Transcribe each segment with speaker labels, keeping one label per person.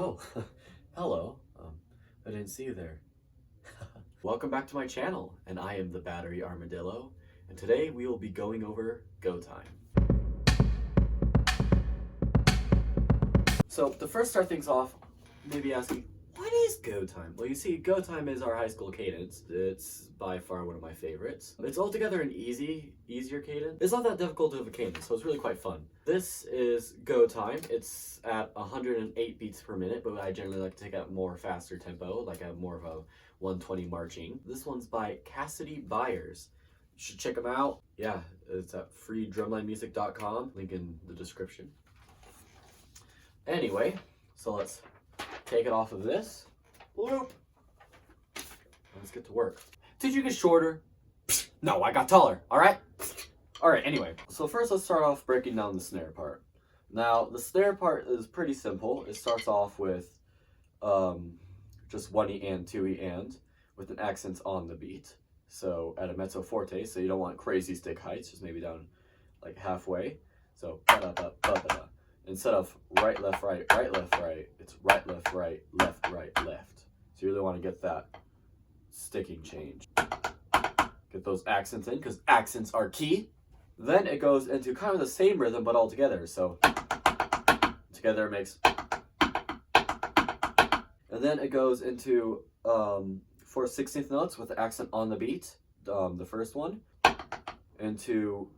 Speaker 1: Oh, hello. I didn't see you there. Welcome back to my channel, and I am the Battery Armadillo, and today we will be going over go time. So to first start things off, maybe asking, what is go time? Well, you see, go time is our high school cadence. It's by far one of my favorites. It's altogether an easier cadence. It's not that difficult of a cadence, so it's really quite fun. This is go time. It's at 108 beats per minute, but I generally like to take a more faster tempo, like a more of a 120 marching. This one's by Cassidy Byers. You should check them out. Yeah, it's at freedrumlinemusic.com. Link in the description. Anyway, so let's take it off of this loop. Let's get to work. Did you get shorter? No, I got taller. All right. Anyway, so first let's start off breaking down the snare part. Now the snare part is pretty simple. It starts off with just 1E and 2E and with an accent on the beat. So at a mezzo forte, so you don't want crazy stick heights, just maybe down like halfway. So ba-da-ba-ba-ba-da. Instead of right, left, right, right, left, right, it's right, left, right, left, right, left. So you really want to get that sticking change. Get those accents in, because accents are key. Then it goes into kind of the same rhythm, but all together. So together it makes. And then it goes into 4 16th notes with the accent on the beat, the first one, into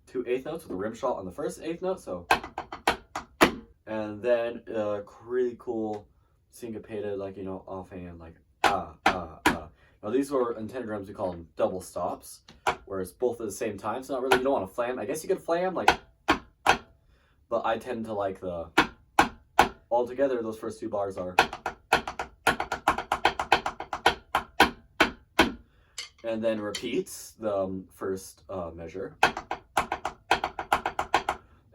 Speaker 1: 2 8th notes with a rim shot on the first 8th note. So, and then really cool syncopated, like, you know, offhand, like Now these were in tenor drums, we call them double stops, where it's both at the same time. So not really, you don't want to flam. I guess you could flam, like, but I tend to like the all together. Those first 2 bars are, and then repeats the first measure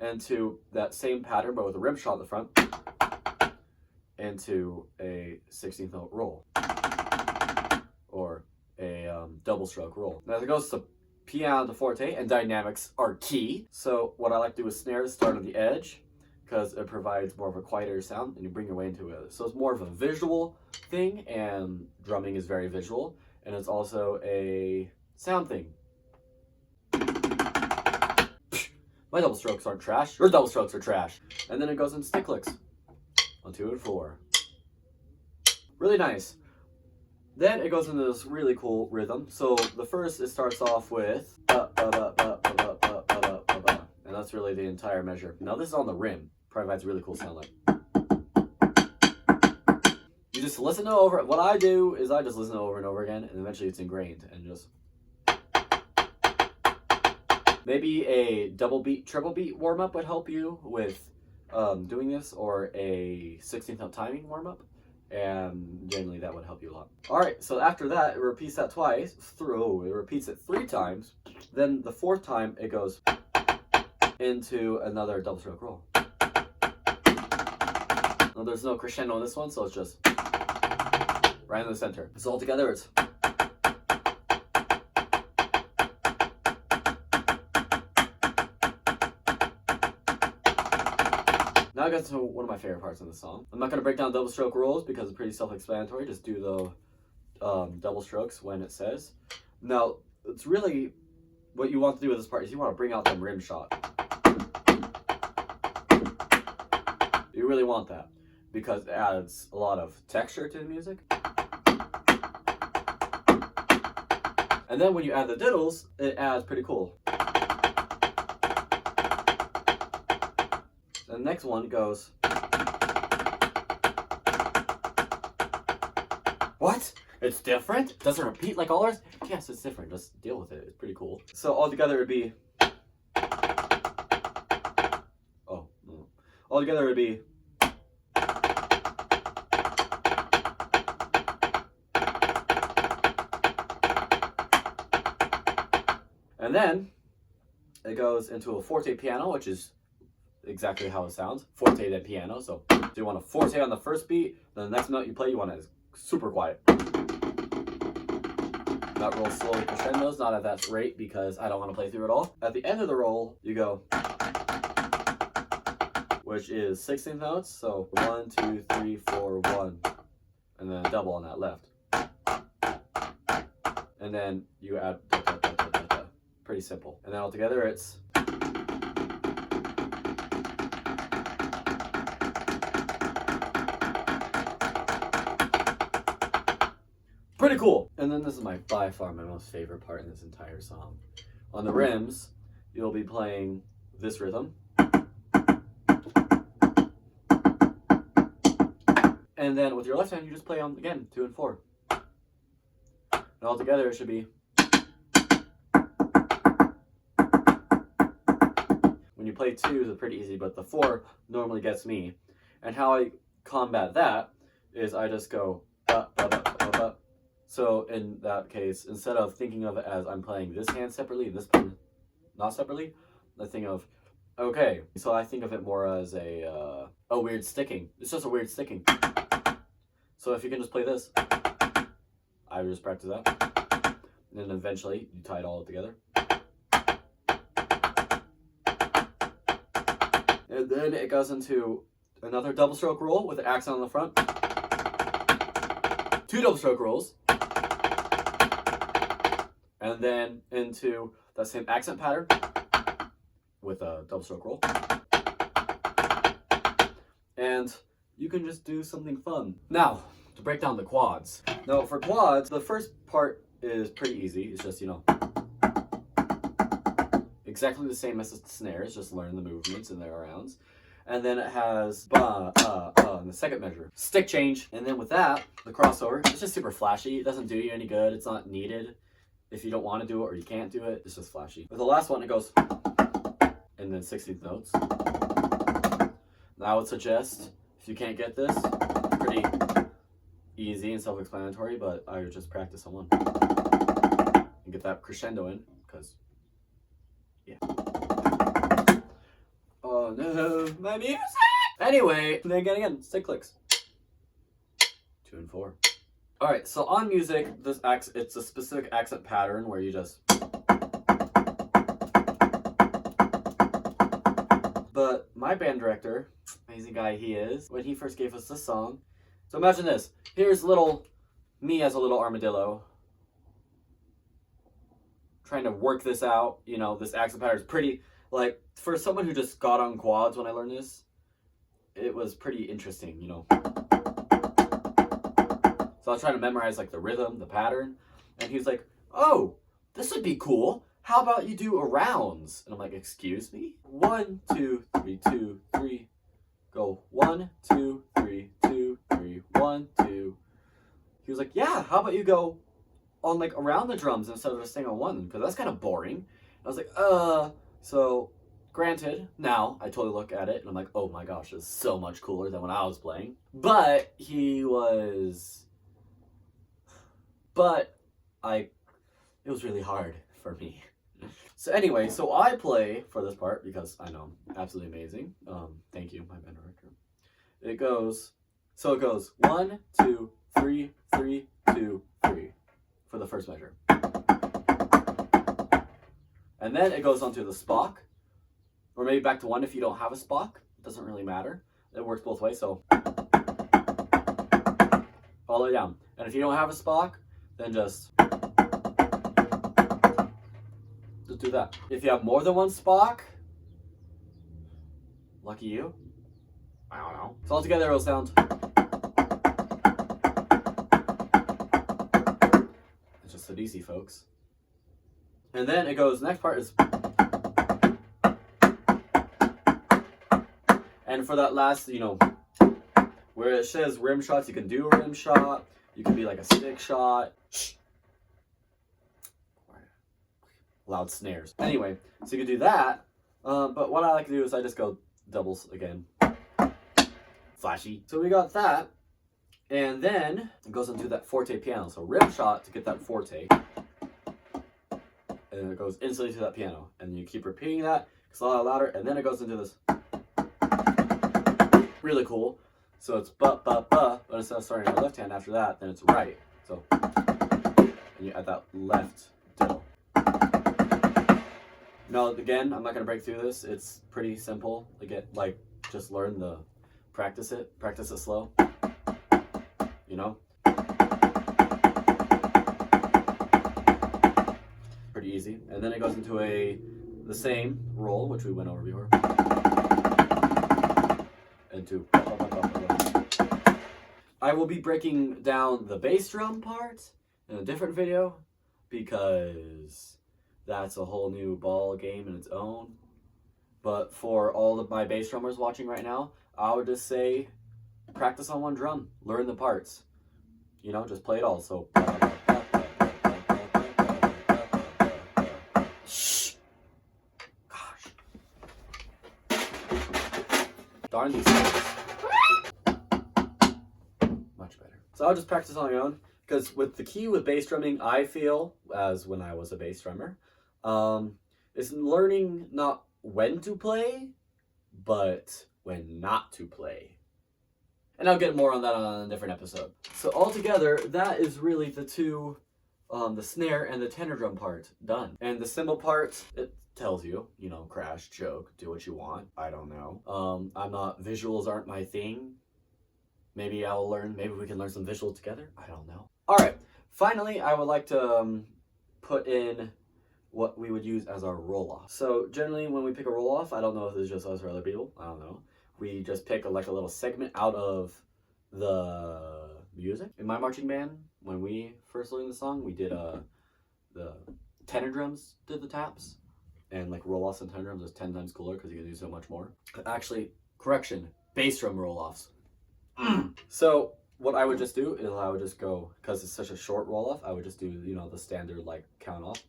Speaker 1: into that same pattern, but with a rim shot at the front, into a 16th note roll, or a double stroke roll. Now it goes to piano to forte, and dynamics are key. So what I like to do with snare is start on the edge, because it provides more of a quieter sound, and you bring your way into it. So it's more of a visual thing, and drumming is very visual, and it's also a sound thing. My double strokes aren't trash. Your double strokes are trash. And then it goes into stick licks. 1, 2, and 4. Really nice. Then it goes into this really cool rhythm. So the first, it starts off with and that's really the entire measure. Now this is on the rim. Provides a really cool sound, like. You just listen to it over. What I do is I just listen to it over and over again, and eventually it's ingrained, and just. Maybe a double beat, triple beat warm-up would help you with doing this, or a 16th note timing warm-up, and generally that would help you a lot. All right, so after that, it repeats that twice. It repeats it 3 times. Then the 4th time, it goes into another double stroke roll. Now there's no crescendo on this one, so it's just right in the center. So all together, it's. Now I got to one of my favorite parts of the song. I'm not going to break down double stroke rolls because it's pretty self-explanatory. Just do the double strokes when it says. Now, it's really what you want to do with this part is you want to bring out the rim shot. You really want that because it adds a lot of texture to the music. And then when you add the diddles, it adds pretty cool. The next one goes. What? It's different? Does it repeat like all ours? Yes, it's different. Just deal with it. It's pretty cool. So altogether it'd be. Oh, no. Altogether it'd be. And then it goes into a forte piano, which is exactly how it sounds. Forte then piano. So you want a forte on the first beat, then the next note you play, you want it super quiet. Not roll slowly crescendos, not at that rate because I don't want to play through it all. At the end of the roll, you go which is 16th notes. So 1, 2, 3, 4, 1, and then a double on that left. And then you add da, da, da, da, da, da. Pretty simple. And then altogether it's pretty cool. And then this is by far my most favorite part in this entire song. On the rims, you'll be playing this rhythm. And then with your left hand, you just play on, again, 2 and 4. And all together, it should be. When you play 2, it's pretty easy, but the 4 normally gets me. And how I combat that is I just go, ba, ba, ba, ba, ba. So in that case, instead of thinking of it as I'm playing this hand separately and this hand not separately, I think of, okay, so I think of it more as a weird sticking. It's just a weird sticking. So if you can just play this, I would just practice that. And then eventually you tie it all together. And then it goes into another double stroke roll with an accent on the front. 2 double stroke rolls. And then into that same accent pattern with a double stroke roll. And you can just do something fun. Now, to break down the quads. Now, for quads, the first part is pretty easy. It's just, exactly the same as the snares, just learn the movements and their rounds. And then it has ba, in the second measure. Stick change. And then with that, the crossover, it's just super flashy. It doesn't do you any good. It's not needed. If you don't want to do it or you can't do it, it's just flashy. With the last one, it goes, and then 16th notes. Now I would suggest, if you can't get this, pretty easy and self-explanatory, but I would just practice on one. And get that crescendo in, because, yeah. Oh no, my music! Anyway, then again, stick clicks. 2 and 4. Alright, so on music, it's a specific accent pattern where you just... But my band director, amazing guy he is, when he first gave us this song... So imagine this. Here's little me as a little armadillo. Trying to work this out. This accent pattern is pretty... Like, for someone who just got on quads when I learned this, it was pretty interesting, So I was trying to memorize like the rhythm, the pattern, and he was like, "Oh, this would be cool. How about you do a rounds?" And I'm like, "Excuse me? 1, 2, 3, 2, 3. Go 1, 2, 3, 2, 3, 1, 2." He was like, "Yeah, how about you go on like around the drums instead of just staying on one? Because that's kind of boring." And I was like, So granted, now I totally look at it and I'm like, oh my gosh, it's so much cooler than when I was playing. But it was really hard for me. So anyway, so I play for this part because I know I'm absolutely amazing. Thank you, my band director. It goes 1, 2, 3, 3, 2, 3 for the first measure. And then it goes onto the spock, or maybe back to 1 if you don't have a spock. It doesn't really matter. It works both ways, so all the way down. And if you don't have a spock, then just do that. If you have more than one spock, lucky you. I don't know. So all together it'll sound. It's just so easy, folks. And then it goes, next part is, and for that last, where it says rim shots, you can do a rim shot, you can be like a stick shot, loud snares. Anyway, so you can do that, but what I like to do is I just go doubles again, flashy. So we got that, and then it goes into that forte piano, so rim shot to get that forte. And it goes instantly to that piano. And you keep repeating that, it's a lot louder, and then it goes into this. Really cool. So it's ba, ba, ba, but instead of starting on the left hand after that, then it's right. So, and you add that left diddle. Now, again, I'm not going to break through this. It's pretty simple. Again, like, just learn the, practice it slow, you know? Pretty easy. And then it goes into the same roll, which we went over before. Into. I will be breaking down the bass drum part in a different video because that's a whole new ball game in its own. But for all of my bass drummers watching right now, I would just say practice on one drum, learn the parts. You know, just play it all. So shh. Gosh. Darn these things. Much better. So I'll just practice on my own, because with the key with bass drumming, I feel, as when I was a bass drummer, is learning not when to play, but when not to play. And I'll get more on that on a different episode. So altogether, that is really the two, the snare and the tenor drum part done. And the cymbal part, it tells you, you know, crash, choke, do what you want. I don't know. Visuals aren't my thing. Maybe we can learn some visuals together. I don't know. All right, finally, I would like to put in what we would use as our roll-off. So generally when we pick a roll-off, I don't know if it's just us or other people, I don't know. We just pick a little segment out of the music. In my marching band, when we first learned the song, we did the tenor drums did the taps, and like roll-offs and tenor drums is 10 times cooler because you can do so much more. Actually, correction, bass drum roll-offs. So what I would just do is I would just go, because it's such a short roll-off, I would just do, you know, the standard like count off.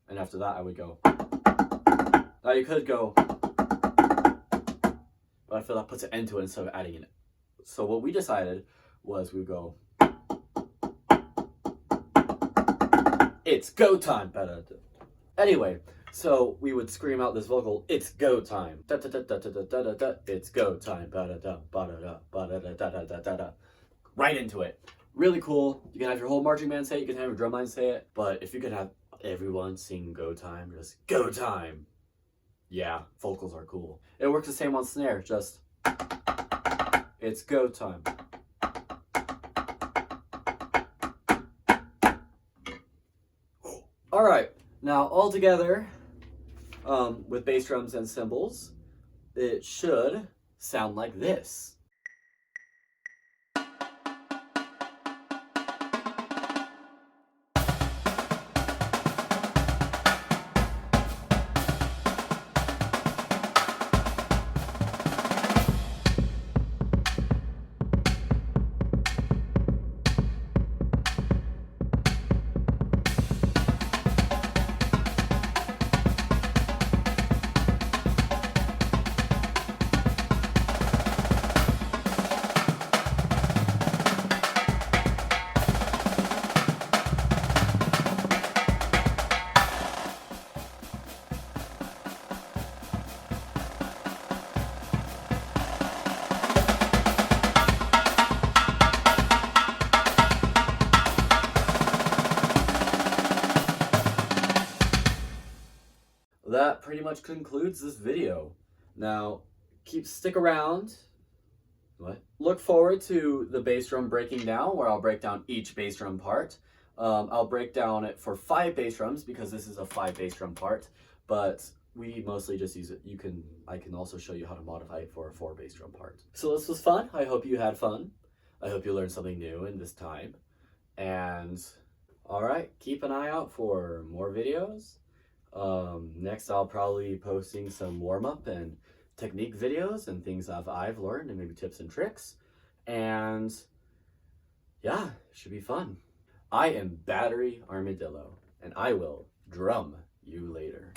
Speaker 1: And after that I would go. Now you could go, but I feel that puts an end to it instead of adding in it. So what we decided was we would go, it's go time. Anyway, so we would scream out this vocal, it's go time. It's go time. Right into it. Really cool. You can have your whole marching band say it, you can have your drum line say it, but if you could have everyone sing go time, just go time. Yeah, vocals are cool. It works the same on snare, just it's go time. All right, now all together, with bass drums and cymbals, it should sound like this. That pretty much concludes this video. Now, stick around. What? Look forward to the bass drum breaking down, where I'll break down each bass drum part. I'll break down it for 5 bass drums because this is a 5 bass drum part, but we mostly just use it. I can also show you how to modify it for a 4 bass drum part. So this was fun. I hope you had fun. I hope you learned something new in this time. And all right, keep an eye out for more videos. Next I'll probably be posting some warm-up and technique videos and things I've learned, and maybe tips and tricks. And yeah, it should be fun. I am Battery Armadillo, and I will drum you later.